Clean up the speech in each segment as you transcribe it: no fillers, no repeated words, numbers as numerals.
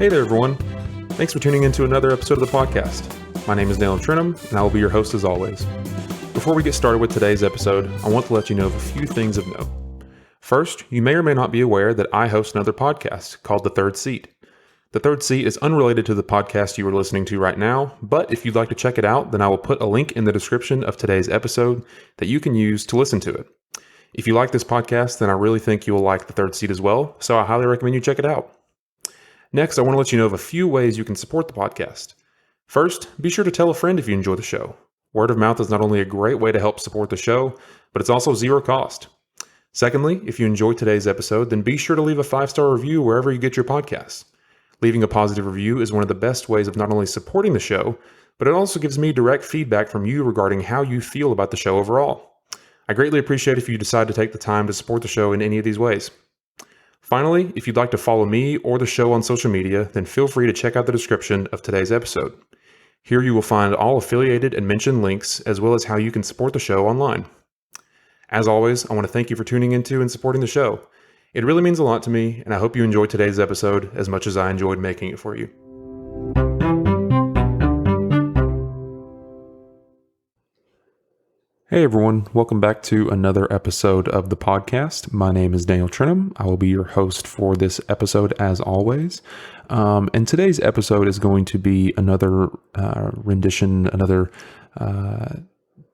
Hey there, everyone. Thanks for tuning in to another episode of the podcast. My name is Daniel Trinham, and I will be your host as always. Before we get started with today's episode, I want to let you know of a few things of note. First, you may or may not be aware that I host another podcast called The Third Seat. The Third Seat is unrelated to the podcast you are listening to right now, but if you'd like to check it out, then I will put a link in the description of today's episode that you can use to listen to it. If you like this podcast, then I really think you will like The Third Seat as well, so I highly recommend you check it out. Next, I want to let you know of a few ways you can support the podcast. First, be sure to tell a friend if you enjoy the show. Word of mouth is not only a great way to help support the show, but it's also zero cost. Secondly, if you enjoyed today's episode, then be sure to leave a 5-star review wherever you get your podcasts. Leaving a positive review is one of the best ways of not only supporting the show, but it also gives me direct feedback from you regarding how you feel about the show overall. I greatly appreciate if you decide to take the time to support the show in any of these ways. Finally, if you'd like to follow me or the show on social media, then feel free to check out the description of today's episode. Here you will find all affiliated and mentioned links, as well as how you can support the show online. As always, I want to thank you for tuning into and supporting the show. It really means a lot to me, and I hope you enjoyed today's episode as much as I enjoyed making it for you. Hey everyone, welcome back to another episode of the podcast. My name is Daniel Trinham. I will be your host for this episode as always. And today's episode is going to be another rendition, another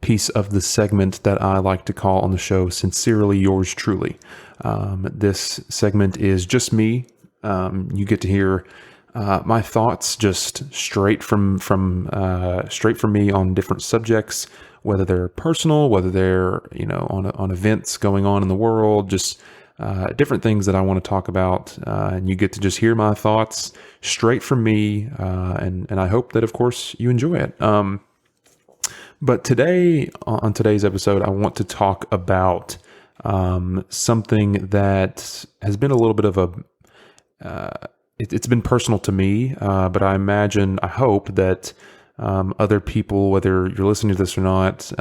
piece of the segment that I like to call on the show Sincerely Yours Truly. This segment is just me. You get to hear my thoughts just straight from me on different subjects, whether they're personal, whether they're on events going on in the world, just different things that I want to talk about, and you get to just hear my thoughts straight from me, and I hope that of course you enjoy it. But today, on today's episode, I want to talk about something that has been a little bit of it's been personal to me, but I hope that other people, whether you're listening to this or not,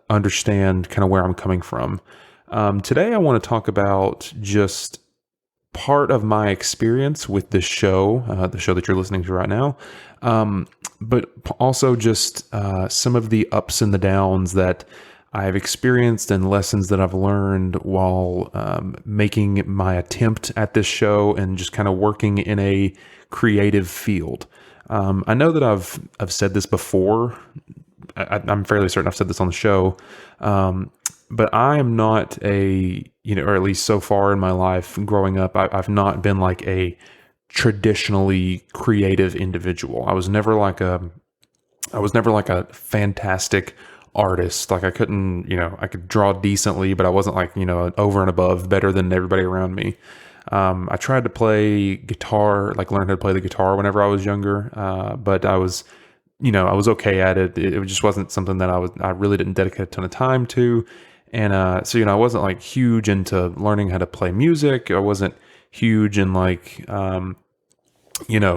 understand kind of where I'm coming from. Today, I want to talk about just part of my experience with this show, the show that you're listening to right now, but also just some of the ups and the downs that I've experienced and lessons that I've learned while making my attempt at this show and just kind of working in a creative field. I know that I've said this before. I'm fairly certain I've said this on the show, but I am not or at least so far in my life growing up, I've not been like a traditionally creative individual. I was never like a fantastic artist. Like I could draw decently, but I wasn't like, over and above better than everybody around me. I tried to play guitar, like learn how to play the guitar whenever I was younger. But I was okay at it. It just wasn't something that I really didn't dedicate a ton of time to. And, so, I wasn't like huge into learning how to play music. I wasn't huge in like,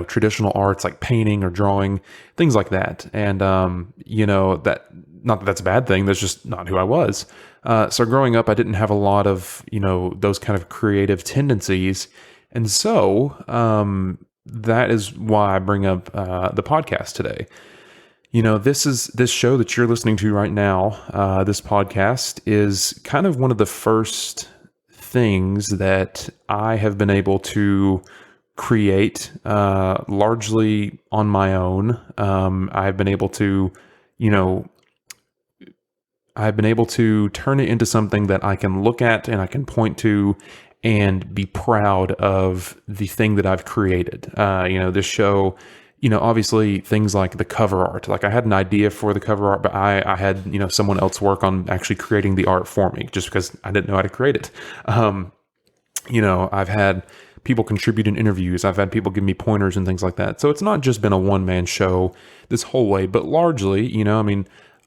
traditional arts like painting or drawing, things like that. And, that, not that that's a bad thing. That's just not who I was. So growing up, I didn't have a lot of, those kind of creative tendencies. And so, that is why I bring up, the podcast today. This show that you're listening to right now, this podcast is kind of one of the first things that I have been able to create, largely on my own. I've been able to turn it into something that I can look at and I can point to and be proud of the thing that I've created. This show, obviously things like the cover art, like I had an idea for the cover art, but I had, someone else work on actually creating the art for me just because I didn't know how to create it. I've had people contribute in interviews. I've had people give me pointers and things like that. So it's not just been a one-man show this whole way, but largely,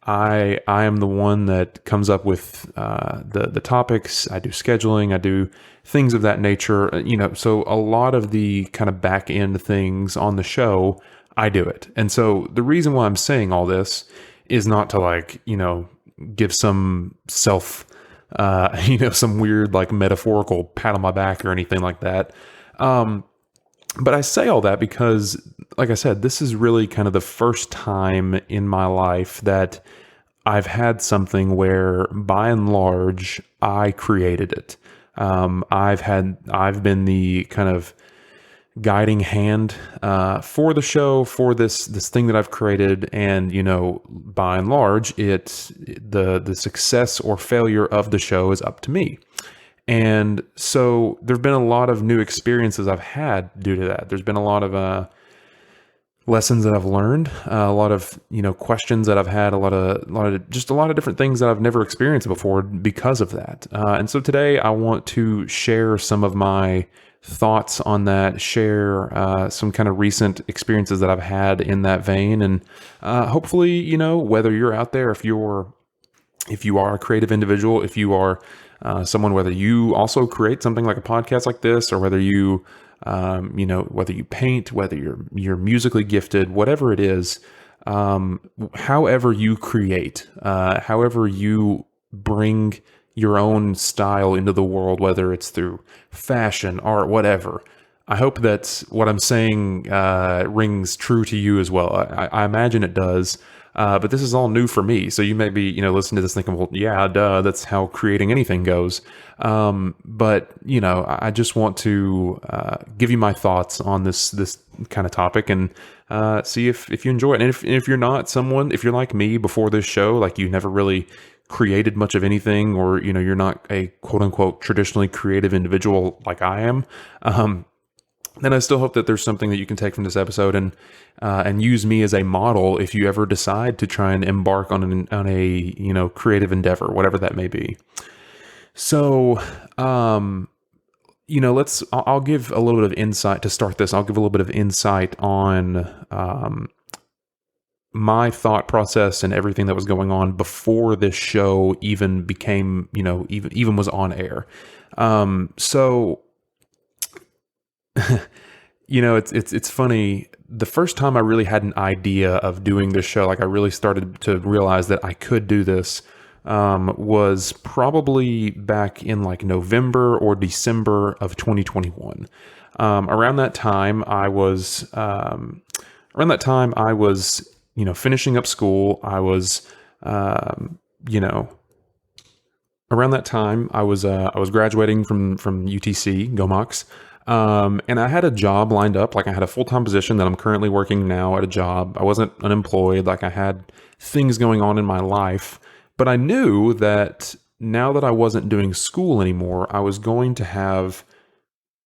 I am the one that comes up with the topics. I do scheduling. I do things of that nature. So a lot of the kind of back end things on the show, I do it. And so the reason why I'm saying all this is not to give some some weird like metaphorical pat on my back or anything like that. But I say all that because, like I said, this is really kind of the first time in my life that I've had something where, by and large, I created it. I've been the kind of guiding hand for the show, for this thing that I've created, and by and large, the success or failure of the show is up to me. And so there've been a lot of new experiences I've had due to that. There's been a lot of lessons that I've learned, a lot of questions that I've had, a lot of different things that I've never experienced before because of that. And so today I want to share some of my thoughts on that, share some kind of recent experiences that I've had in that vein, and hopefully, whether you're out there, if you are a creative individual, if you are someone, whether you also create something like a podcast like this, or whether you whether you paint, whether you're musically gifted, whatever it is, however you create, however you bring your own style into the world, whether it's through fashion, art, whatever. I hope that what I'm saying rings true to you as well. I imagine it does. But this is all new for me. So you may be, listening to this thinking, well, yeah, duh, that's how creating anything goes. But I just want to give you my thoughts on this kind of topic, and see if you enjoy it. And if you're not someone, if you're like me before this show, like you never really created much of anything, or, you're not a quote unquote traditionally creative individual like I am, then I still hope that there's something that you can take from this episode and use me as a model if you ever decide to try and embark on a creative endeavor, whatever that may be. So, I'll give a little bit of insight to start this. I'll give a little bit of insight on my thought process and everything that was going on before this show even became, even was on air. So. It's funny. The first time I really had an idea of doing this show, like I really started to realize that I could do this, was probably back in like November or December of 2021. Around that time I was, finishing up school. I was, around that time I was graduating from UTC, Go Mox. And I had a job lined up, like I had a full-time position that I'm currently working now at a job. I wasn't unemployed, like I had things going on in my life, but I knew that now that I wasn't doing school anymore, I was going to have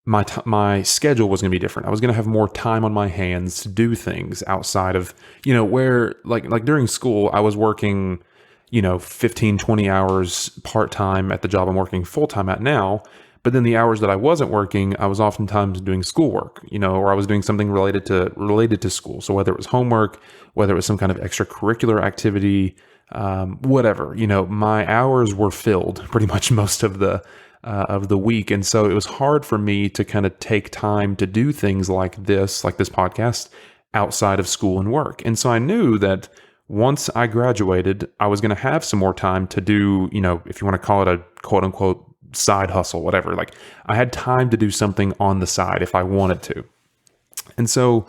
my schedule was going to be different. I was going to have more time on my hands to do things outside of, where like during school, I was working, 15, 20 hours part-time at the job I'm working full-time at now. But then the hours that I wasn't working, I was oftentimes doing schoolwork, or I was doing something related to school. So whether it was homework, whether it was some kind of extracurricular activity, whatever, my hours were filled pretty much most of the week. And so it was hard for me to kind of take time to do things like this podcast outside of school and work. And so I knew that once I graduated, I was going to have some more time to do, if you want to call it a quote unquote side hustle, whatever. Like I had time to do something on the side if I wanted to. And so,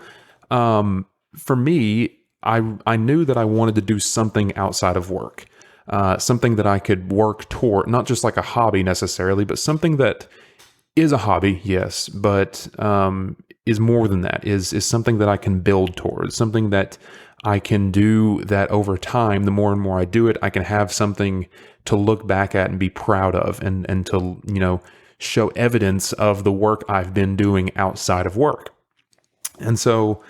for me, I knew that I wanted to do something outside of work, something that I could work toward, not just like a hobby necessarily, but something that is a hobby, yes, but, is more than that, is something that I can build towards, something that I can do that over time. The more and more I do it, I can have something to look back at and be proud of, and to, show evidence of the work I've been doing outside of work. And so,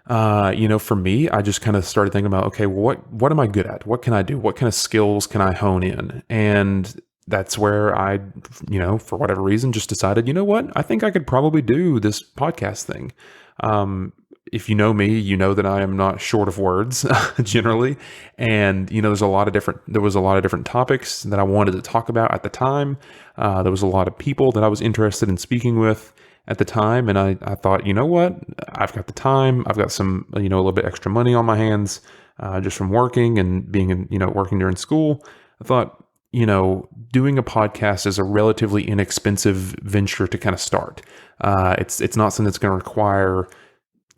for me, I just kind of started thinking about, okay, well, what am I good at? What can I do? What kind of skills can I hone in? And that's where I, for whatever reason, just decided, what? I think I could probably do this podcast thing. If you know me, you know that I am not short of words generally. And, there was a lot of different topics that I wanted to talk about at the time. There was a lot of people that I was interested in speaking with at the time. And I thought, you know what, I've got the time. I've got some, a little bit extra money on my hands, just from working and being working during school. I thought, doing a podcast is a relatively inexpensive venture to kind of start. It's not something that's going to require,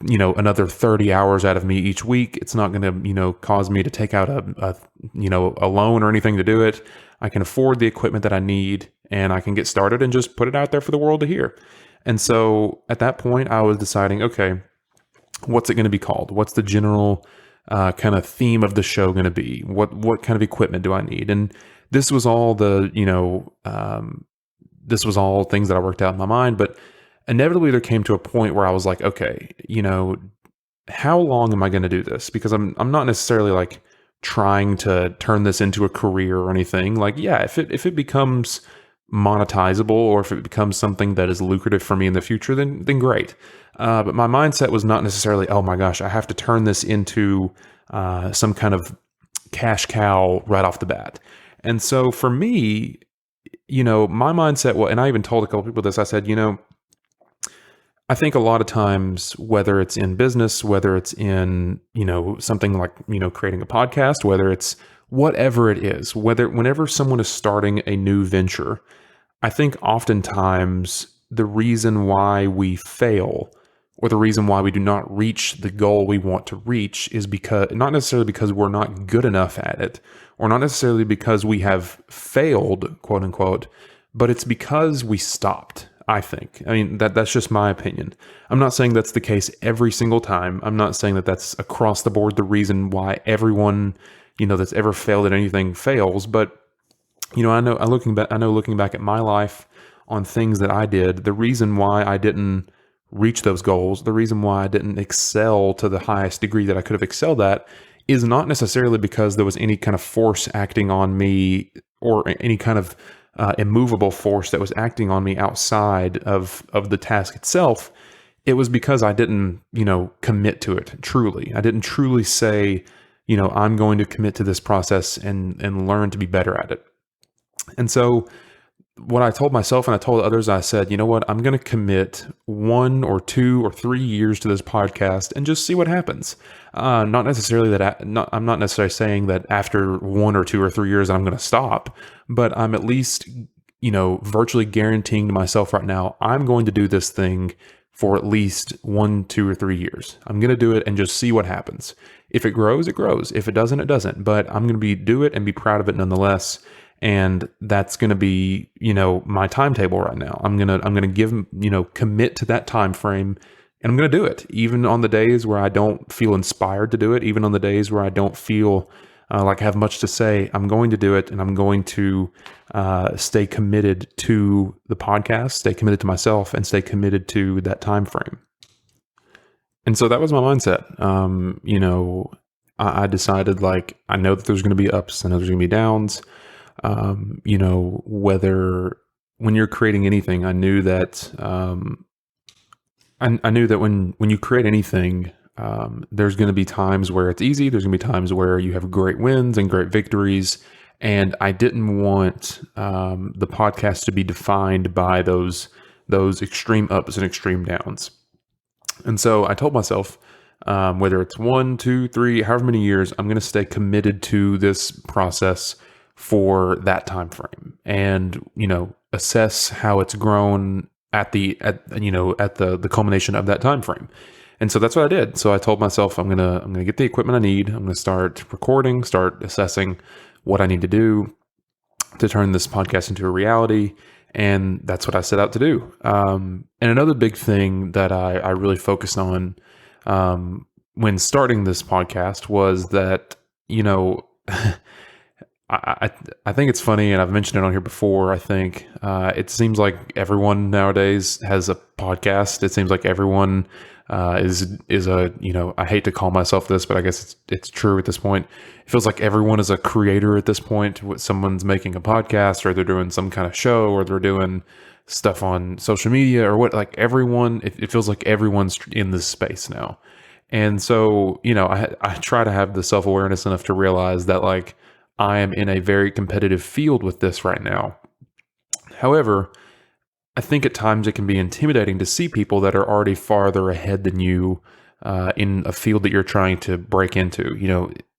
another 30 hours out of me each week. It's not going to, cause me to take out a loan or anything to do it. I can afford the equipment that I need, and I can get started and just put it out there for the world to hear. And so at that point, I was deciding, okay, what's it going to be called? What's the general kind of theme of the show going to be? What kind of equipment do I need? And this was all this was all things that I worked out in my mind, but inevitably there came to a point where I was like, okay, how long am I going to do this? Because I'm not necessarily like trying to turn this into a career or anything. Like, yeah, if it becomes monetizable, or if it becomes something that is lucrative for me in the future, then great. But my mindset was not necessarily, oh my gosh, I have to turn this into some kind of cash cow right off the bat. And so for me, my mindset, well, and I even told a couple people this, I said, I think a lot of times, whether it's in business, whether it's in, something like, creating a podcast, whether it's whatever it is, whenever someone is starting a new venture, I think oftentimes the reason why we fail, or the reason why we do not reach the goal we want to reach, is because, not necessarily because we're not good enough at it, or not necessarily because we have failed, quote unquote, but it's because we stopped. I think. I mean, that's just my opinion. I'm not saying that's the case every single time. I'm not saying that that's across the board the reason why everyone, that's ever failed at anything fails. But, I know looking back at my life on things that I did, the reason why I didn't reach those goals, the reason why I didn't excel to the highest degree that I could have excelled at, is not necessarily because there was any kind of force acting on me, or any kind of immovable force that was acting on me outside of the task itself. It was because I didn't, commit to it truly. I didn't truly say, I'm going to commit to this process and learn to be better at it. And so what I told myself, and I told others, I said, you know what, I'm going to commit 1 or 2 or 3 years to this podcast and just see what happens. Not necessarily I'm not necessarily saying that after 1 or 2 or 3 years I'm going to stop, but I'm at least, virtually guaranteeing to myself right now, I'm going to do this thing for at least 1, 2, or 3 years. I'm going to do it and just see what happens. If it grows, it grows. If it doesn't, it doesn't. But I'm going to do it and be proud of it nonetheless. And that's going to be, my timetable right now. I'm going to give, commit to that time frame, and I'm going to do it. Even on the days where I don't feel inspired to do it, even on the days where I don't feel like I have much to say, I'm going to do it. And I'm going to stay committed to the podcast, stay committed to myself, and stay committed to that time frame. And so that was my mindset. I decided, like, I know that there's going to be ups, I know there's going to be downs. Whether when you're creating anything, I knew that, I knew that when you create anything, there's going to be times where it's easy. There's going to be times where you have great wins and great victories. And I didn't want, the podcast to be defined by those extreme ups and extreme downs. And so I told myself, whether it's 1, 2, 3, however many years, I'm going to stay committed to this process for that time frame, and assess how it's grown at the culmination of that time frame. And so that's what I did. So I told myself, I'm gonna get the equipment I need. I'm gonna start recording, start assessing what I need to do to turn this podcast into a reality, and that's what I set out to do. And another big thing that I really focused on when starting this podcast was that I think it's funny, and I've mentioned it on here before. I think it seems like everyone nowadays has a podcast. It seems like everyone is a, I hate to call myself this, but I guess it's true at this point. It feels like everyone is a creator at this point. Someone's making a podcast, or they're doing some kind of show, or they're doing stuff on social media, or what. Like everyone, it feels like everyone's in this space now. And so, I try to have the self-awareness enough to realize that, like, I am in a very competitive field with this right now. However, I think at times it can be intimidating to see people that are already farther ahead than you in a field that you're trying to break into.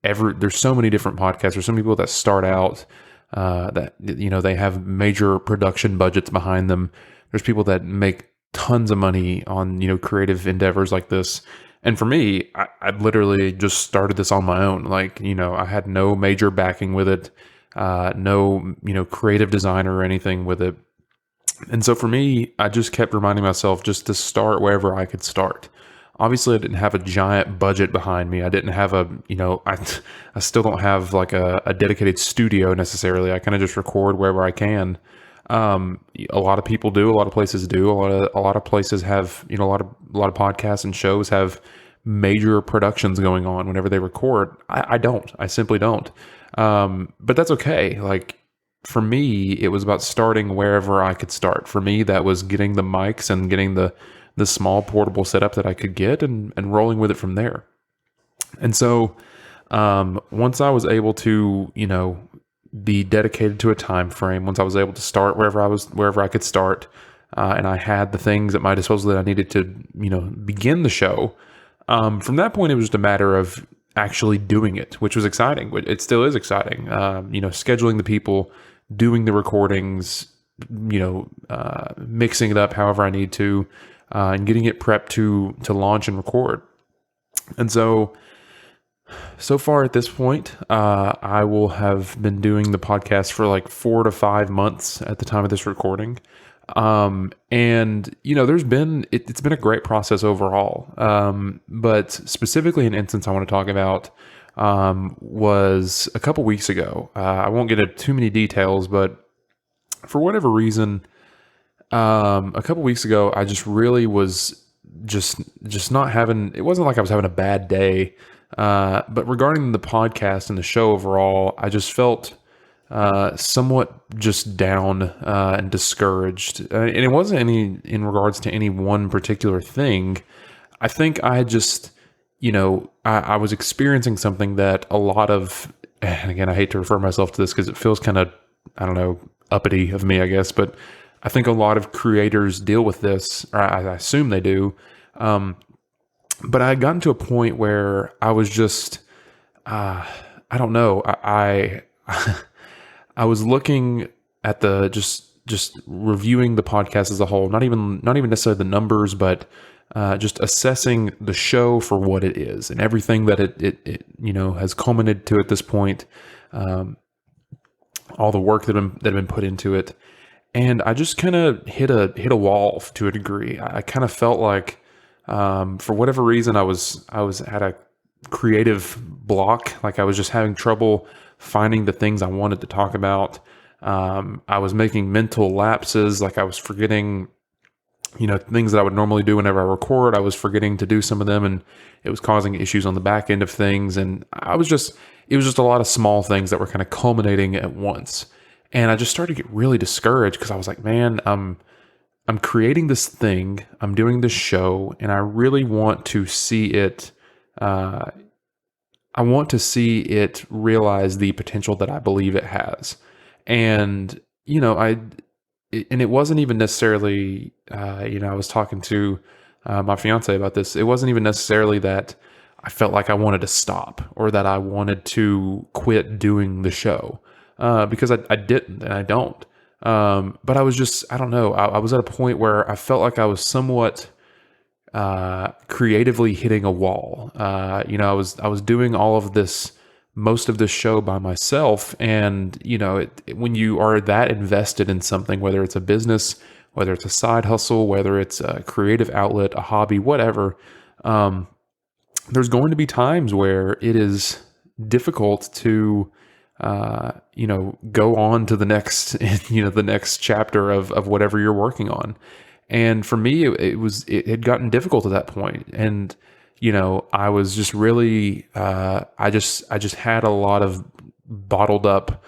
There's so many different podcasts. There's so many people that start out that, they have major production budgets behind them. There's people that make tons of money on, creative endeavors like this. And for me, I literally just started this on my own. Like, I had no major backing with it, no, creative designer or anything with it. And so for me, I just kept reminding myself just to start wherever I could start. Obviously, I didn't have a giant budget behind me. I didn't have I still don't have like a dedicated studio necessarily. I kind of just record wherever I can. A lot of people do, a lot of places do, a lot of places have, a lot of podcasts and shows have major productions going on whenever they record. I don't, I simply don't. But that's okay. Like, for me, it was about starting wherever I could start. For me, that was getting the mics and getting the small portable setup that I could get and rolling with it from there. And so once I was able to, be dedicated to a time frame, once I was able to start wherever I could start, and I had the things at my disposal that I needed to, begin the show, from that point, it was just a matter of actually doing it, which was exciting. It still is exciting. Scheduling the people, doing the recordings, mixing it up however I need to, and getting it prepped to launch and record. And so far at this point, I will have been doing the podcast for like 4 to 5 months at the time of this recording. And it's been a great process overall. But specifically an instance I want to talk about, was a couple weeks ago. I won't get into too many details, but for whatever reason, a couple weeks ago, I just really was just not having, it wasn't like I was having a bad day. But regarding the podcast and the show overall, I just felt somewhat just down and discouraged. And it wasn't any in regards to any one particular thing. I think I just, I was experiencing something that a lot of, and again, I hate to refer myself to this because it feels kind of, I don't know, uppity of me, I guess, but I think a lot of creators deal with this, or I assume they do. But I had gotten to a point where I was just, I don't know, I was looking at the just reviewing the podcast as a whole, not even necessarily the numbers, but just assessing the show for what it is and everything that it has culminated to at this point, all the work that had been put into it, and I just kind of hit a wall to a degree. I kind of felt like, for whatever reason, I was at a creative block. Like I was just having trouble finding the things I wanted to talk about. I was making mental lapses. Like I was forgetting, things that I would normally do whenever I record. I was forgetting to do some of them, and it was causing issues on the back end of things. And it was just a lot of small things that were kind of culminating at once. And I just started to get really discouraged because I was like, man, I'm creating this thing, I'm doing this show, and I really want to see it. I want to see it realize the potential that I believe it has. And, it wasn't even necessarily, I was talking to my fiance about this. It wasn't even necessarily that I felt like I wanted to stop or that I wanted to quit doing the show, because I didn't, and I don't. But I was just, I don't know. I was at a point where I felt like I was somewhat creatively hitting a wall. I was doing all of this, most of this show by myself, and when you are that invested in something, whether it's a business, whether it's a side hustle, whether it's a creative outlet, a hobby, whatever, there's going to be times where it is difficult to go on to the next, the next chapter of whatever you're working on. And for me, it had gotten difficult at that point. And, I was just really, I just had a lot of bottled up,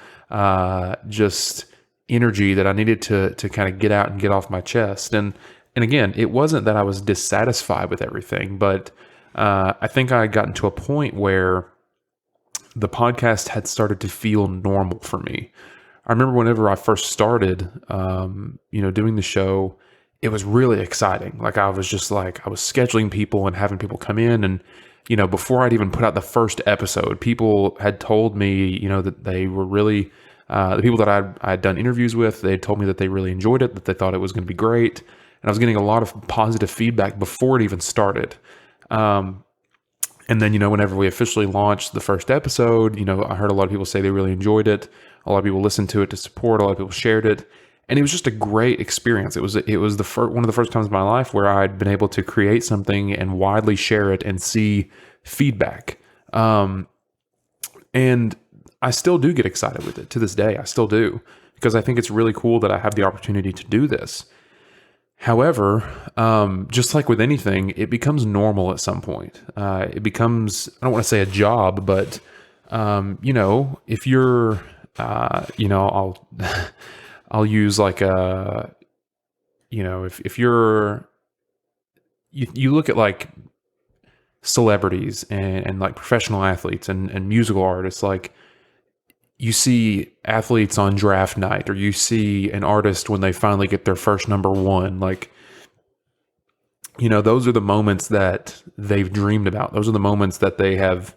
just energy that I needed to kind of get out and get off my chest. And again, it wasn't that I was dissatisfied with everything, but, I think I had gotten to a point where the podcast had started to feel normal for me. I remember whenever I first started, doing the show, it was really exciting. Like I was scheduling people and having people come in, and, before I'd even put out the first episode, people had told me, that they were really The people that I'd done interviews with, they told me that they really enjoyed it, that they thought it was going to be great. And I was getting a lot of positive feedback before it even started. And then, whenever we officially launched the first episode, I heard a lot of people say they really enjoyed it. A lot of people listened to it to support. A lot of people shared it. And it was just a great experience. It was one of the first times in my life where I'd been able to create something and widely share it and see feedback. And I still do get excited with it to this day. I still do, because I think it's really cool that I have the opportunity to do this. However, just like with anything, it becomes normal at some point. It becomes, I don't want to say a job, but, if you're, I'll use like if you're, you look at like celebrities and like professional athletes and musical artists, like, you see athletes on draft night, or you see an artist when they finally get their first number one. Like, those are the moments that they've dreamed about. Those are the moments that they have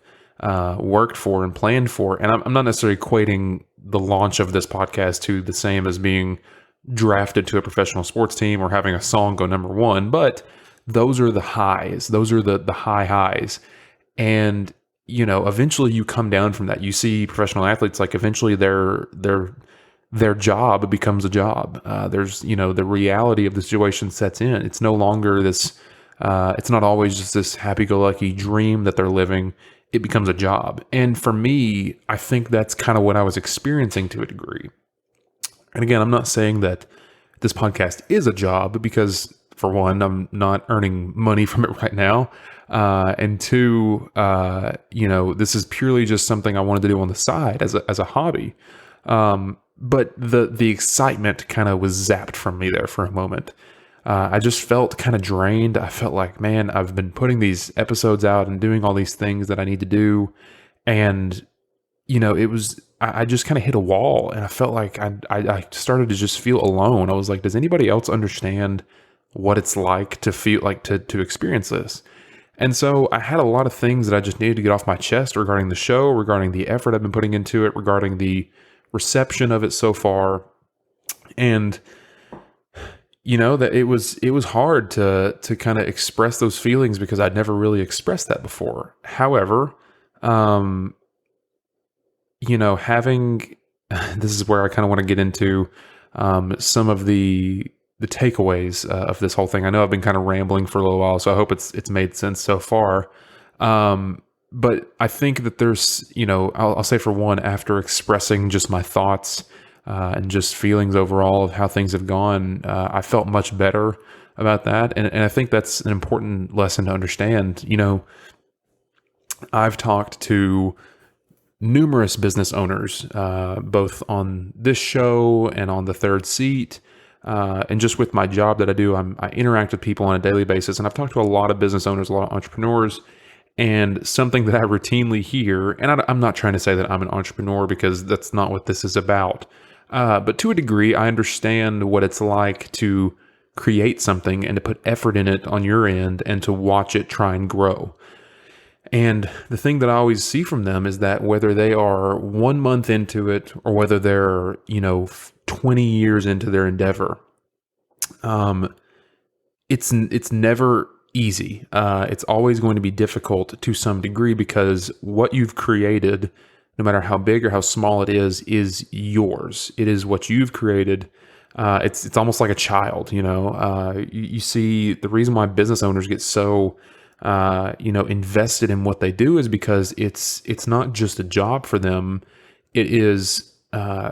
worked for and planned for. And I'm not necessarily equating the launch of this podcast to the same as being drafted to a professional sports team or having a song go number one, but those are the highs. Those are the high highs. And eventually you come down from that. You see professional athletes, like, eventually their job becomes a job. There's, the reality of the situation sets in. It's no longer this, it's not always just this happy-go-lucky dream that they're living. It becomes a job. And for me, I think that's kind of what I was experiencing to a degree. And again, I'm not saying that this podcast is a job, because for one, I'm not earning money from it right now. And two, this is purely just something I wanted to do on the side as a hobby. But the excitement kind of was zapped from me there for a moment. I just felt kind of drained. I felt like, man, I've been putting these episodes out and doing all these things that I need to do. And, I just kind of hit a wall, and I felt like I started to just feel alone. I was like, does anybody else understand what it's like to feel like to experience this? And so I had a lot of things that I just needed to get off my chest regarding the show, regarding the effort I've been putting into it, regarding the reception of it so far. And, that it was hard to kind of express those feelings, because I'd never really expressed that before. However, having, this is where I kind of want to get into some of the takeaways of this whole thing. I know I've been kind of rambling for a little while, so I hope it's made sense so far. But I think that there's, I'll say, for one, after expressing just my thoughts and just feelings overall of how things have gone, I felt much better about that. And I think that's an important lesson to understand. I've talked to numerous business owners, both on this show and on the Third Seat. And just with my job that I do, I interact with people on a daily basis. And I've talked to a lot of business owners, a lot of entrepreneurs. And something that I routinely hear, and I'm not trying to say that I'm an entrepreneur, because that's not what this is about. But to a degree, I understand what it's like to create something and to put effort in it on your end and to watch it try and grow. And the thing that I always see from them is that whether they are 1 month into it or whether they're, 20 years into their endeavor, it's never easy. It's always going to be difficult to some degree, because what you've created, no matter how big or how small it is yours. It is what you've created. It's almost like a child, you see, the reason why business owners get so invested in what they do is because it's not just a job for them. It is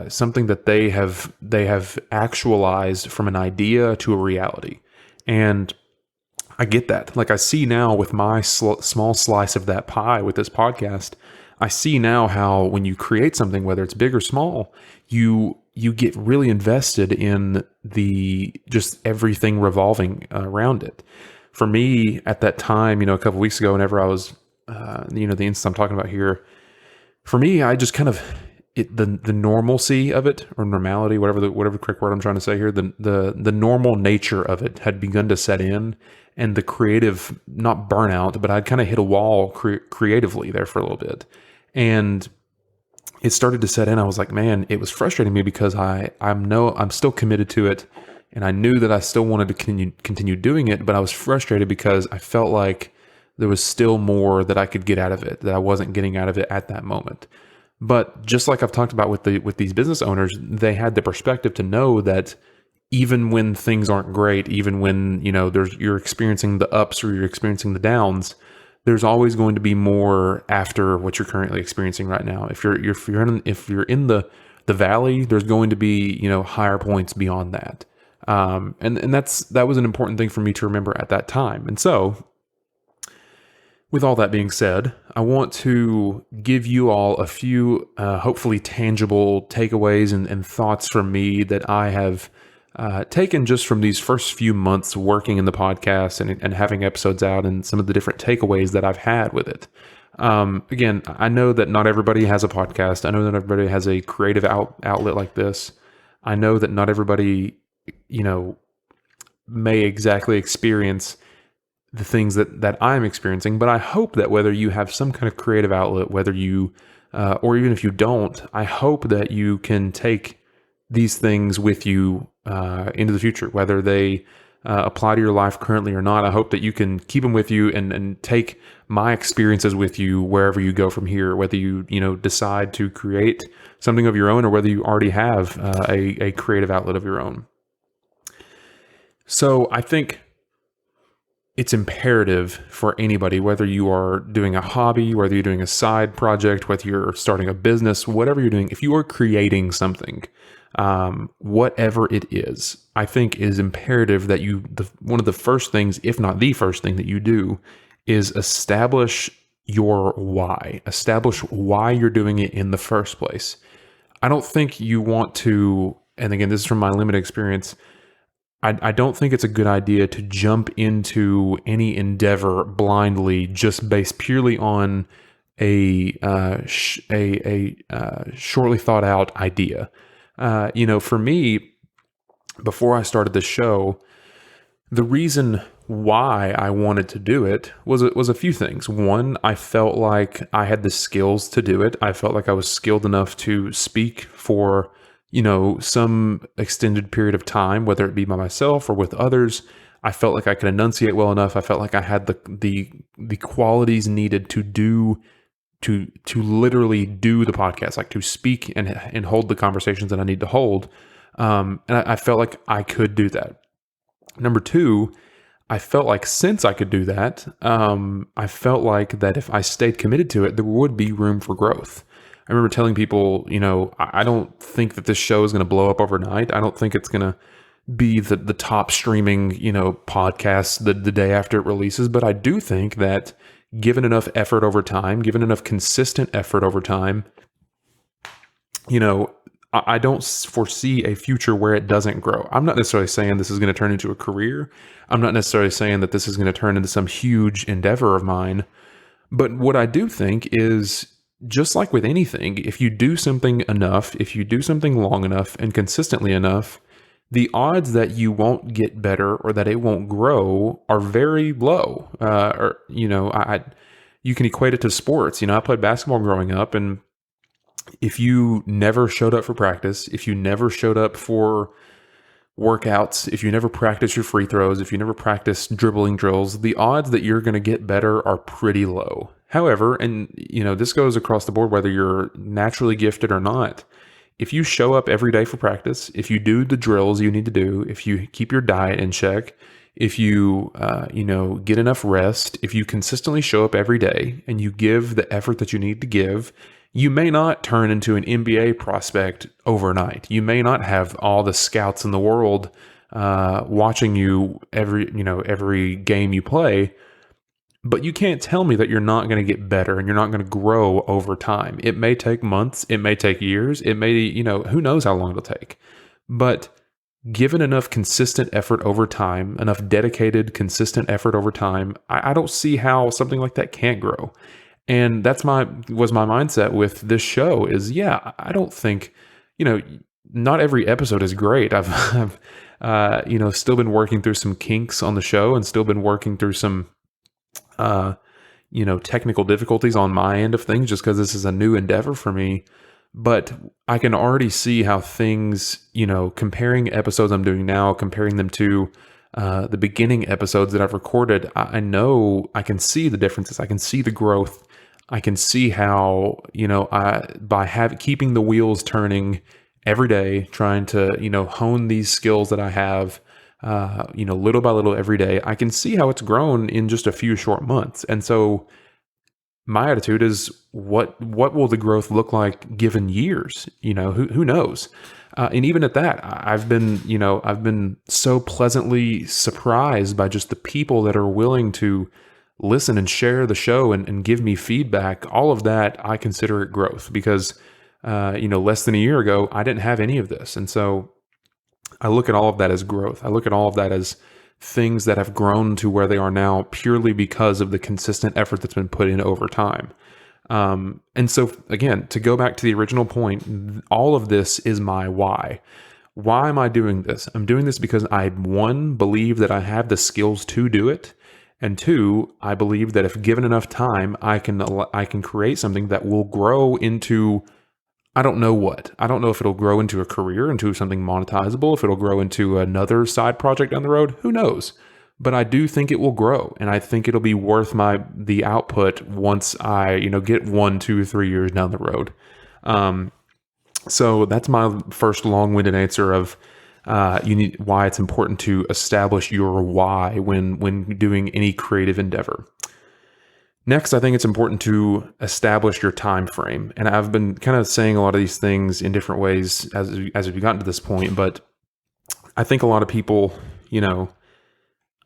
something that they have actualized from an idea to a reality. And I get that. Like, I see now with my small slice of that pie with this podcast, I see now how when you create something, whether it's big or small, you get really invested in just everything revolving around it. For me, at that time, a couple weeks ago, whenever I was, the instance I'm talking about here, for me, I just kind of, the normalcy of it, or normality, whatever the correct word I'm trying to say here, the normal nature of it had begun to set in, and the creative, not burnout, but I'd kind of hit a wall creatively there for a little bit. And, it started to set in. I was like, man, it was frustrating me because I'm still committed to it, and I knew that I still wanted to continue doing it, but I was frustrated because I felt like there was still more that I could get out of it that I wasn't getting out of it at that moment. But just like I've talked about with these business owners, they had the perspective to know that even when things aren't great, even when you're experiencing the ups or you're experiencing the downs, there's always going to be more after what you're currently experiencing right now. If you're in the valley, there's going to be higher points beyond that. And that was an important thing for me to remember at that time. And so, with all that being said, I want to give you all a few hopefully tangible takeaways and thoughts from me that I have taken just from these first few months working in the podcast and having episodes out, and some of the different takeaways that I've had with it. Again, I know that not everybody has a podcast. I know that everybody has a creative outlet like this. I know that not everybody, may exactly experience the things that I'm experiencing, but I hope that whether you have some kind of creative outlet, whether you, or even if you don't, I hope that you can take these things with you into the future, whether they apply to your life currently or not. I hope that you can keep them with you and take my experiences with you wherever you go from here, whether you decide to create something of your own or whether you already have a creative outlet of your own. So I think it's imperative for anybody, whether you are doing a hobby, whether you're doing a side project, whether you're starting a business, whatever you're doing, if you are creating something, whatever it is, I think is imperative that one of the first things, if not the first thing that you do, is establish your why. Establish why you're doing it in the first place. I don't think you want to, and again, this is from my limited experience, I don't think it's a good idea to jump into any endeavor blindly, just based purely on a shortly thought out idea. For me, before I started this show, the reason why I wanted to do it was a few things. One, I felt like I had the skills to do it. I felt like I was skilled enough to speak for some extended period of time, whether it be by myself or with others. I felt like I could enunciate well enough. I felt like I had the qualities needed to literally do the podcast, like to speak and hold the conversations that I need to hold. And I felt like I could do that. Number two, I felt like since I could do that, I felt like that if I stayed committed to it, there would be room for growth. I remember telling people, I don't think that this show is going to blow up overnight. I don't think it's going to be the top streaming, podcast the day after it releases. But I do think that given enough effort over time, given enough consistent effort over time, I don't foresee a future where it doesn't grow. I'm not necessarily saying this is going to turn into a career. I'm not necessarily saying that this is going to turn into some huge endeavor of mine. But what I do think is, just like with anything, if you do something enough, if you do something long enough and consistently enough, the odds that you won't get better or that it won't grow are very low. You can equate it to sports. I played basketball growing up, and if you never showed up for practice, if you never showed up for workouts, if you never practice your free throws, if you never practice dribbling drills, the odds that you're going to get better are pretty low. However, and this goes across the board, whether you're naturally gifted or not, if you show up every day for practice, if you do the drills you need to do, if you keep your diet in check, if you, get enough rest, if you consistently show up every day and you give the effort that you need to give, you may not turn into an NBA prospect overnight. You may not have all the scouts in the world watching you every game you play, but you can't tell me that you're not going to get better and you're not going to grow over time. It may take months, it may take years, it may, who knows how long it'll take. But given enough consistent effort over time, enough dedicated, consistent effort over time, I don't see how something like that can't grow. And was my mindset with this show is, I don't think, not every episode is great. I've still been working through some kinks on the show and still been working through some, technical difficulties on my end of things, just because this is a new endeavor for me. But I can already see how things, comparing episodes I'm doing now, comparing them to the beginning episodes that I've recorded, I know I can see the differences. I can see the growth. I can see how, keeping the wheels turning every day, trying to, hone these skills that I have, little by little every day, I can see how it's grown in just a few short months. And so my attitude is, what will the growth look like given years? Who knows? And even at that, I've been so pleasantly surprised by just the people that are willing to listen and share the show and give me feedback. All of that, I consider it growth, because less than a year ago, I didn't have any of this. And so I look at all of that as growth. I look at all of that as things that have grown to where they are now purely because of the consistent effort that's been put in over time. And so again, to go back to the original point, all of this is my why. Why am I doing this? I'm doing this because I, one, believe that I have the skills to do it. And two, I believe that if given enough time, I can create something that will grow into, I don't know what. I don't know if it'll grow into a career, into something monetizable, if it'll grow into another side project down the road, who knows? But I do think it will grow, and I think it'll be worth the output once I, get 1, 2, 3 years down the road. So that's my first long-winded answer of why it's important to establish your why when doing any creative endeavor. Next, I think it's important to establish your time frame. And I've been kind of saying a lot of these things in different ways as we've gotten to this point, but I think a lot of people,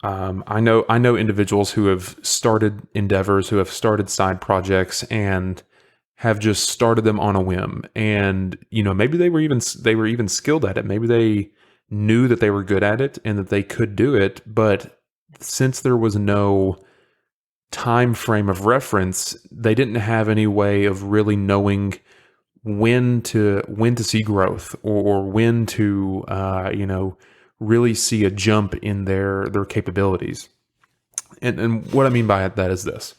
I know individuals who have started endeavors, who have started side projects and have just started them on a whim. And, maybe they were even skilled at it. Maybe they knew that they were good at it and that they could do it. But since there was no time frame of reference, they didn't have any way of really knowing when to see growth, or when to really see a jump in their capabilities. And what I mean by that is this.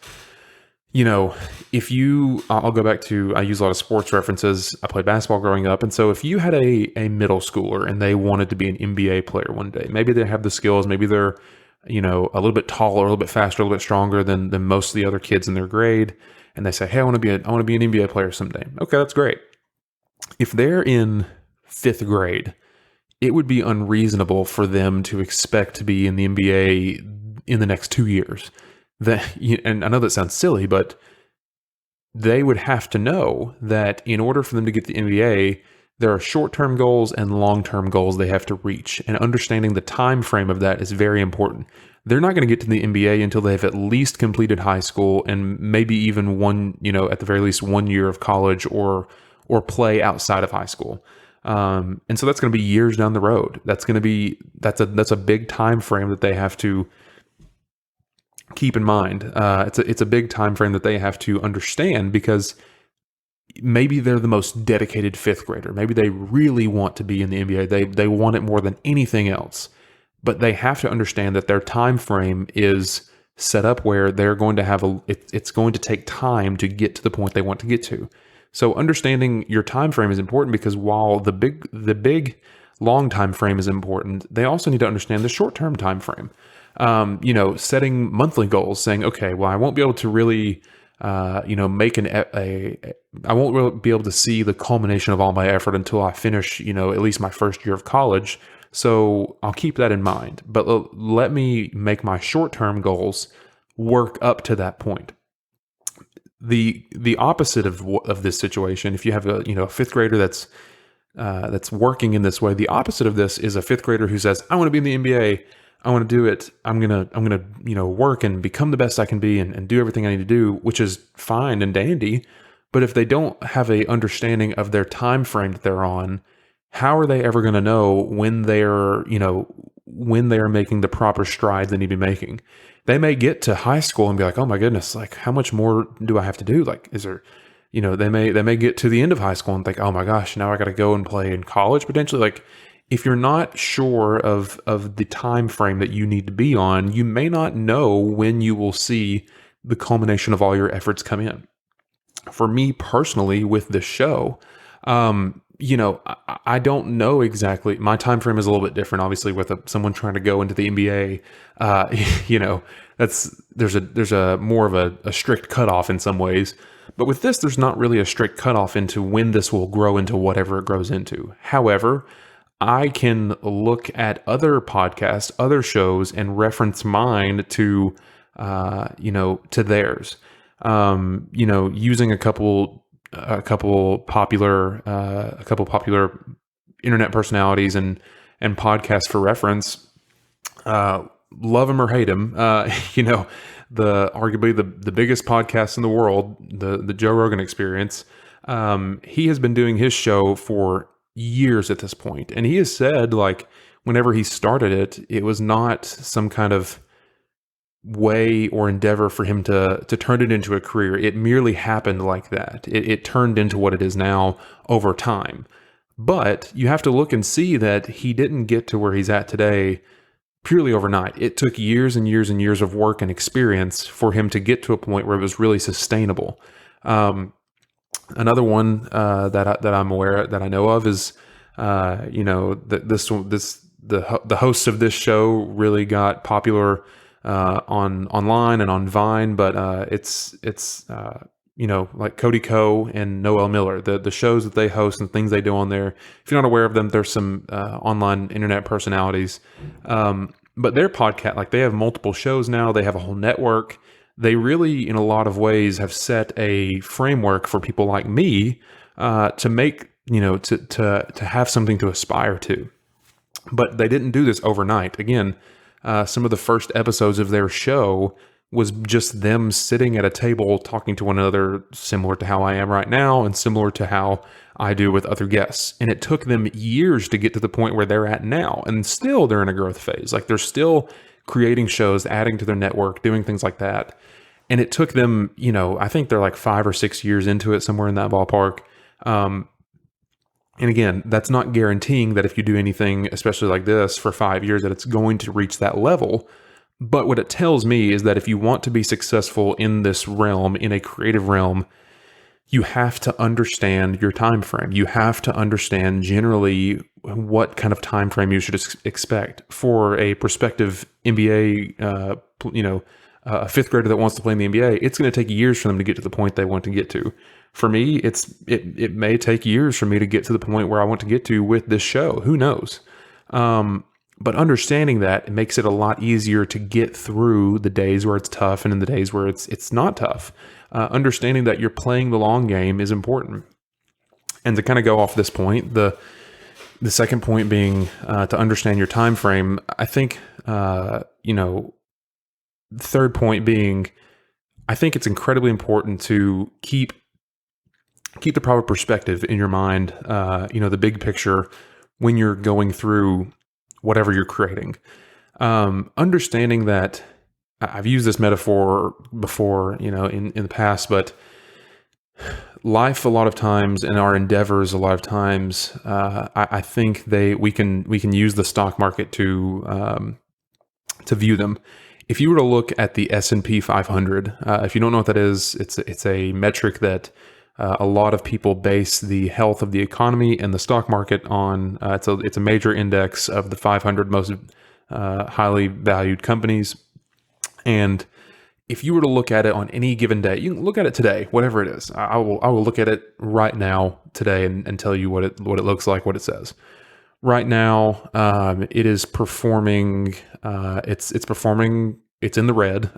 I'll go back to, I use a lot of sports references. I played basketball growing up. And so if you had a middle schooler and they wanted to be an NBA player one day, maybe they have the skills, maybe they're a little bit taller, a little bit faster, a little bit stronger than most of the other kids in their grade, and they say, "Hey, I want to be an NBA player someday." Okay, that's great. If they're in 5th grade, it would be unreasonable for them to expect to be in the NBA in the next 2 years. And I know that sounds silly, but they would have to know that in order for them to get the NBA, there are short-term goals and long-term goals they have to reach, and understanding the time frame of that is very important. They're not going to get to the NBA until they've at least completed high school, and maybe even at the very least 1 year of college or play outside of high school. And so that's going to be years down the road. That's a big time frame that they have to keep in mind. It's a big time frame that they have to understand, because maybe they're the most dedicated 5th grader. Maybe they really want to be in the NBA. They want it more than anything else. But they have to understand that their time frame is set up where they're going to have it's going to take time to get to the point they want to get to. So understanding your time frame is important, because while the big long time frame is important, they also need to understand the short term time frame. Setting monthly goals, saying, okay, well, I won't be able to really I won't really be able to see the culmination of all my effort until I finish, at least my first year of college. So I'll keep that in mind, but let me make my short-term goals work up to that point. The opposite of this situation, if you have a 5th grader that's working in this way, the opposite of this is a 5th grader who says, I want to be in the NBA. I want to do it. I'm gonna work and become the best I can be and do everything I need to do, which is fine and dandy. But if they don't have a understanding of their time frame that they're on, how are they ever going to know when they're making the proper strides they need to be making? They may get to high school and be like, oh my goodness, like how much more do I have to do? Like, is there, they may get to the end of high school and think, oh my gosh, now I got to go and play in college potentially. Like, if you're not sure of the time frame that you need to be on, you may not know when you will see the culmination of all your efforts come in. For me personally, with this show, I don't know exactly. My time frame is a little bit different, obviously, with someone trying to go into the NBA. You know, there's a more of a strict cutoff in some ways, but with this, there's not really a strict cutoff into when this will grow into whatever it grows into. However, I can look at other podcasts, other shows, and reference mine to, to theirs. Using a couple popular internet personalities and podcasts for reference. Love him or hate him, the arguably the biggest podcast in the world, the Joe Rogan Experience. He has been doing his show for years at this point, and he has said, like, whenever he started it, it was not some kind of way or endeavor for him to turn it into a career. It merely happened like that. It turned into what it is now over time. But you have to look and see that he didn't get to where he's at today purely overnight. It took years and years and years of work and experience for him to get to a point where it was really sustainable. Another one that I'm aware that I know of is the hosts of this show really got popular online and on Vine, but it's like Cody Ko and Noel Miller, the shows that they host and things they do on there. If you're not aware of them, there's some online internet personalities. But their podcast, like, they have multiple shows now. They have a whole network. They really, in a lot of ways, have set a framework for people like me to make, to have something to aspire to. But they didn't do this overnight. Again, some of the first episodes of their show was just them sitting at a table talking to one another, similar to how I am right now and similar to how I do with other guests. And it took them years to get to the point where they're at now. And still they're in a growth phase. Like, they're still creating shows, adding to their network, doing things like that. And it took them, I think they're like 5 or 6 years into it, somewhere in that ballpark. And again, that's not guaranteeing that if you do anything, especially like this, for 5 years, that it's going to reach that level. But what it tells me is that if you want to be successful in this realm, in a creative realm, you have to understand your time frame. You have to understand generally what kind of time frame you should expect. For a prospective NBA, a fifth grader that wants to play in the NBA, it's going to take years for them to get to the point they want to get to. For me, it may take years for me to get to the point where I want to get to with this show. Who knows? But understanding that, it makes it a lot easier to get through the days where it's tough and in the days where it's not tough. Understanding that you're playing the long game is important. And to kind of go off this point, the second point being to understand your time frame. I think the third point being, I think it's incredibly important to keep the proper perspective in your mind. The big picture when you're going through whatever you're creating. Understanding that, I've used this metaphor before, in the past, but life a lot of times and our endeavors a lot of times, I think we can use the stock market to view them. If you were to look at the S&P 500, if you don't know what that is, it's a metric that a lot of people base the health of the economy and the stock market on. It's a major index of the 500 most highly valued companies. And if you were to look at it on any given day, you can look at it today, whatever it is. I will look at it right now today and tell you what it looks like, what it says. Right now, it is performing. It's performing. It's in the red,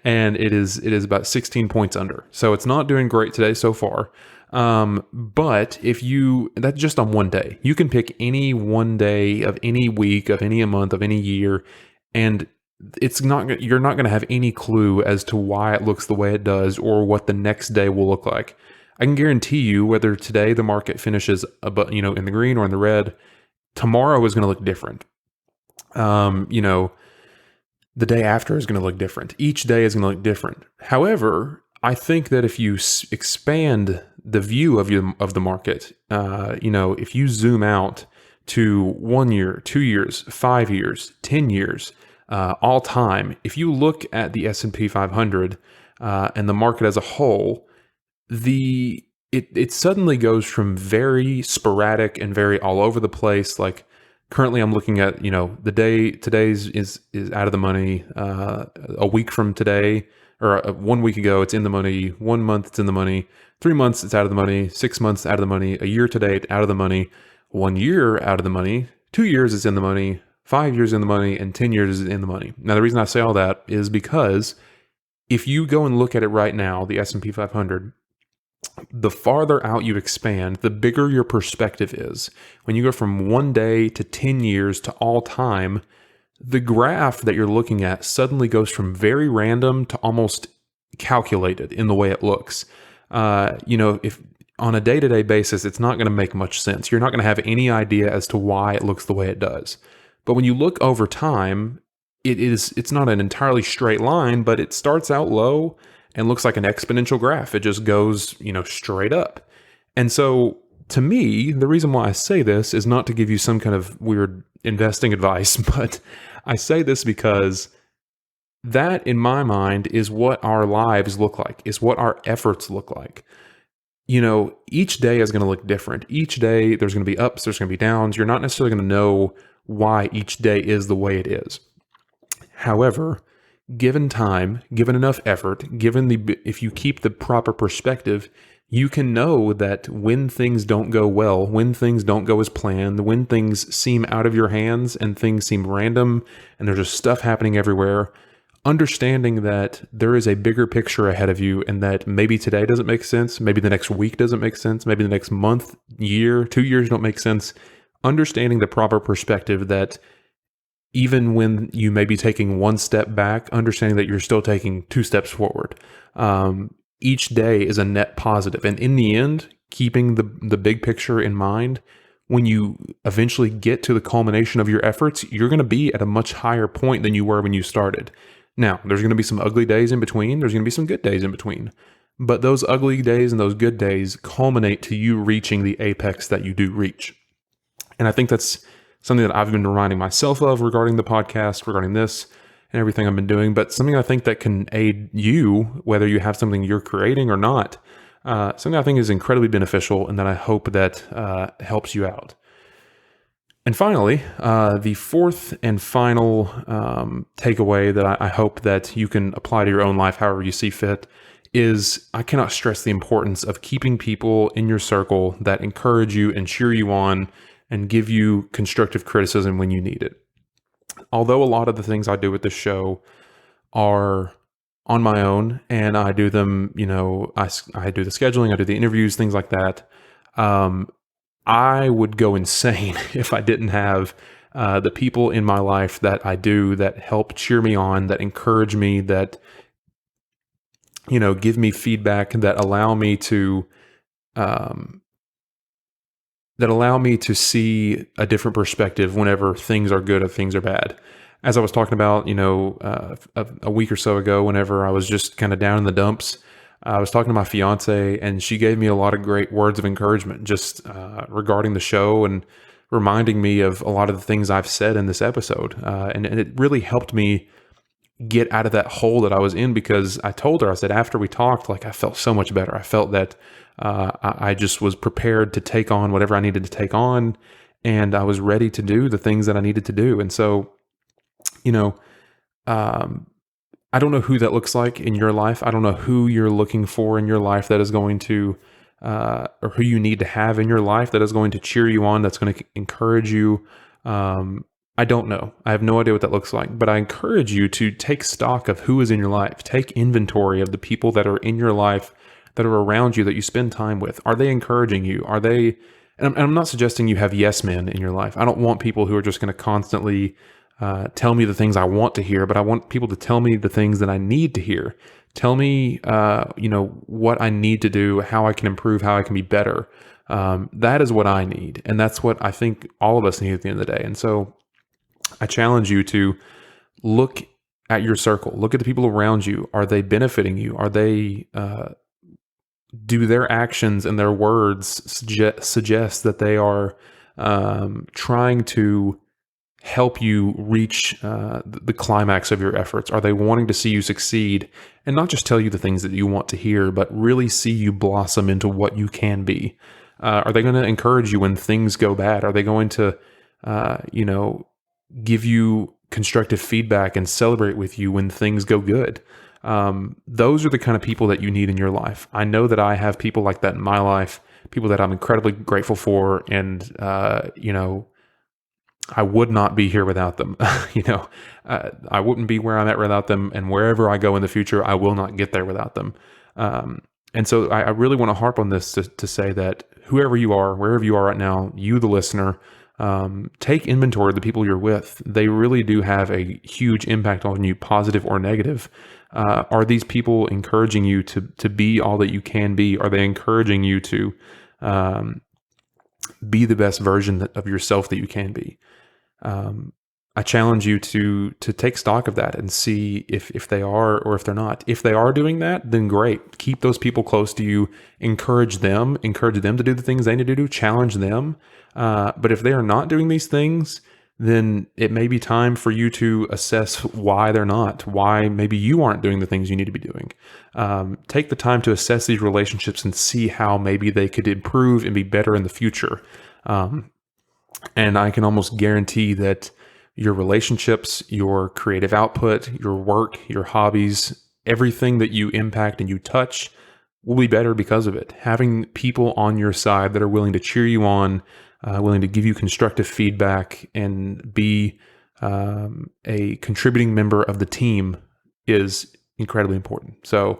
and it is about 16 points under. So it's not doing great today so far. But that's just on one day. You can pick any one day of any week, of any month, of any year, and you're not going to have any clue as to why it looks the way it does or what the next day will look like. I can guarantee you, whether today the market finishes in the green or in the red, tomorrow is going to look different. The day after is going to look different. Each day is going to look different. However, I think that if you expand the view of the market, if you zoom out to 1 year, 2 years, 5 years, 10 years, all time, if you look at the S&P 500 and the market as a whole, the it suddenly goes from very sporadic and very all over the place. Like currently I'm looking at, the day today's is out of the money. A week from today, or 1 week ago, it's in the money. 1 month, it's in the money. 3 months, it's out of the money. 6 months, out of the money. A year to date, out of the money. 1 year, out of the money. 2 years, it's in the money. 5 years in the money, and 10 years is in the money. Now, the reason I say all that is because if you go and look at it right now, the S&P 500, the farther out you expand, the bigger your perspective is. When you go from 1 day to 10 years to all time, the graph that you're looking at suddenly goes from very random to almost calculated in the way it looks. If on a day-to-day basis, it's not going to make much sense. You're not going to have any idea as to why it looks the way it does. But when you look over time, it's not an entirely straight line, but it starts out low and looks like an exponential graph. It just goes, straight up. And so to me, the reason why I say this is not to give you some kind of weird investing advice, but I say this because that, in my mind, is what our lives look like, is what our efforts look like. Each day is going to look different. Each day there's going to be ups, there's going to be downs. You're not necessarily going to know why each day is the way it is. However, given time, given enough effort, if you keep the proper perspective, you can know that when things don't go well, when things don't go as planned, when things seem out of your hands and things seem random and there's just stuff happening everywhere, understanding that there is a bigger picture ahead of you and that maybe today doesn't make sense, maybe the next week doesn't make sense, maybe the next month, year, 2 years don't make sense. Understanding the proper perspective that even when you may be taking one step back, understanding that you're still taking 2 steps forward. Each day is a net positive. And in the end, keeping the big picture in mind, when you eventually get to the culmination of your efforts, you're going to be at a much higher point than you were when you started. Now, there's going to be some ugly days in between. There's going to be some good days in between. But those ugly days and those good days culminate to you reaching the apex that you do reach. And I think that's something that I've been reminding myself of regarding the podcast, regarding this and everything I've been doing, but something I think that can aid you, whether you have something you're creating or not, something I think is incredibly beneficial and that I hope that helps you out. And finally, the fourth and final takeaway that I hope that you can apply to your own life however you see fit is I cannot stress the importance of keeping people in your circle that encourage you and cheer you on and give you constructive criticism when you need it. Although a lot of the things I do with this show are on my own and I do them, I do the scheduling, I do the interviews, things like that. I would go insane if I didn't have the people in my life that I do that help cheer me on, that encourage me, that, give me feedback, that allow me to see a different perspective whenever things are good or things are bad. As I was talking about, a week or so ago, whenever I was just kind of down in the dumps, I was talking to my fiance and she gave me a lot of great words of encouragement just regarding the show and reminding me of a lot of the things I've said in this episode. And it really helped me get out of that hole that I was in, because I told her, I said, after we talked, I felt so much better. I felt that I just was prepared to take on whatever I needed to take on, and I was ready to do the things that I needed to do. And so, I don't know who that looks like in your life. I don't know who you're looking for in your life that is going to, or who you need to have in your life that is going to cheer you on, that's going to encourage you. I don't know. I have no idea what that looks like, but I encourage you to take stock of who is in your life. Take inventory of the people that are in your life, that are around you, that you spend time with. Are they encouraging you? Are they, and I'm not suggesting you have yes men in your life. I don't want people who are just going to constantly tell me the things I want to hear, but I want people to tell me the things that I need to hear. Tell me, what I need to do, how I can improve, how I can be better. That is what I need. And that's what I think all of us need at the end of the day. And so I challenge you to look at your circle, look at the people around you. Are they benefiting you? Are they, do their actions and their words suggest that they are trying to help you reach the climax of your efforts? Are they wanting to see you succeed and not just tell you the things that you want to hear, but really see you blossom into what you can be? Are they going to encourage you when things go bad? Are they going to, give you constructive feedback and celebrate with you when things go good? Those are the kind of people that you need in your life. I know that I have people like that in my life, people that I'm incredibly grateful for. And, I would not be here without them. I wouldn't be where I'm at without them. And wherever I go in the future, I will not get there without them. And so I really want to harp on this to say that whoever you are, wherever you are right now, you, the listener, take inventory of the people you're with. They really do have a huge impact on you, positive or negative. Are these people encouraging you to be all that you can be? Are they encouraging you to be the best version of yourself that you can be? I challenge you to take stock of that and see if they are or if they're not. If they are doing that, then great. Keep those people close to you. Encourage them to do the things they need to do. Challenge them. But if they are not doing these things, then it may be time for you to assess why they're not, why maybe you aren't doing the things you need to be doing. Take the time to assess these relationships and see how maybe they could improve and be better in the future. And I can almost guarantee that your relationships, your creative output, your work, your hobbies, everything that you impact and you touch will be better because of it. Having people on your side that are willing to cheer you on, willing to give you constructive feedback and be a contributing member of the team is incredibly important. So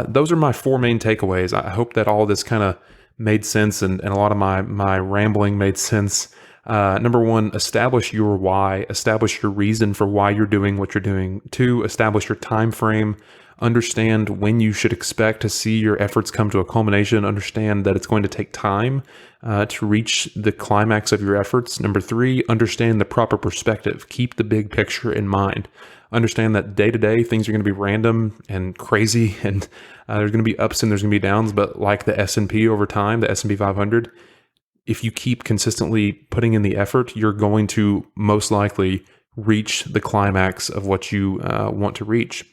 those are my 4 main takeaways. I hope that all of this kind of made sense and a lot of my rambling made sense. Number 1, establish your why, establish your reason for why you're doing what you're doing. 2, establish your time frame, understand when you should expect to see your efforts come to a culmination, understand that it's going to take time to reach the climax of your efforts. Number 3, understand the proper perspective. Keep the big picture in mind. Understand that day to day things are going to be random and crazy, and there's going to be ups and there's going to be downs. But like the S&P over time, the S&P 500, if you keep consistently putting in the effort, you're going to most likely reach the climax of what you want to reach.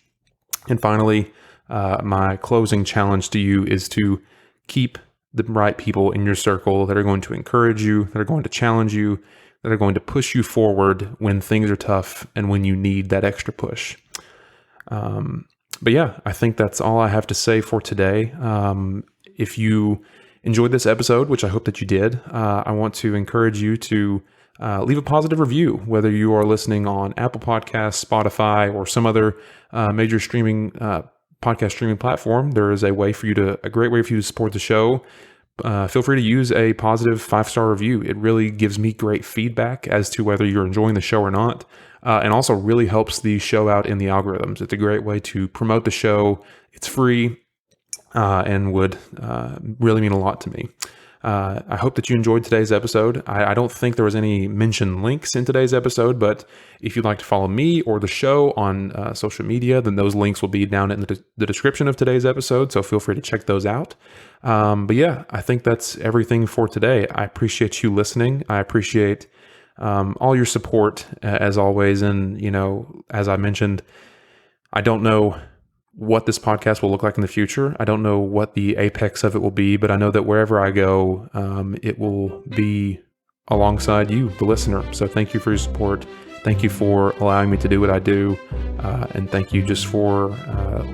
And finally, my closing challenge to you is to keep the right people in your circle that are going to encourage you, that are going to challenge you, that are going to push you forward when things are tough and when you need that extra push. But yeah, I think that's all I have to say for today. If you enjoyed this episode, which I hope that you did, I want to encourage you to leave a positive review, whether you are listening on Apple Podcasts, Spotify, or some other major podcast streaming platform. There is a great way for you to support the show. Feel free to use a positive 5-star review. It really gives me great feedback as to whether you're enjoying the show or not, and also really helps the show out in the algorithms. It's a great way to promote the show. It's free and would really mean a lot to me. I hope that you enjoyed today's episode. I don't think there was any mentioned links in today's episode, but if you'd like to follow me or the show on social media, then those links will be down in the description of today's episode, so feel free to check those out. But yeah, I think that's everything for today. I appreciate you listening. I appreciate all your support as always. And, as I mentioned, I don't know what this podcast will look like in the future. I don't know what the apex of it will be, but I know that wherever I go, it will be alongside you, the listener. So thank you for your support. Thank you for allowing me to do what I do. And thank you just for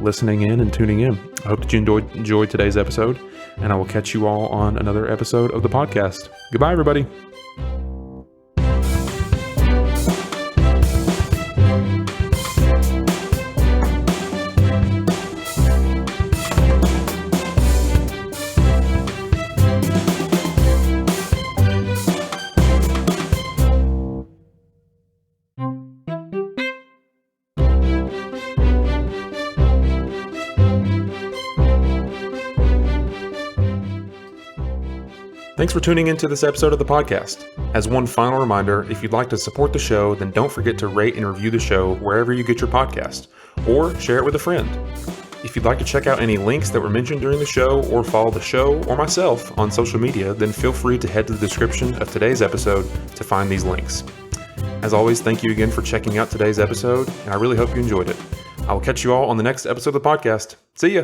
listening in and tuning in. I hope that you enjoyed today's episode, and I will catch you all on another episode of the podcast. Goodbye, everybody. Thanks for tuning into this episode of the podcast. As one final reminder, if you'd like to support the show, then don't forget to rate and review the show wherever you get your podcast, or share it with a friend. If you'd like to check out any links that were mentioned during the show, or follow the show or myself on social media, then feel free to head to the description of today's episode to find these links. As always, thank you again for checking out today's episode, and I really hope you enjoyed it. I will catch you all on the next episode of the podcast. See ya!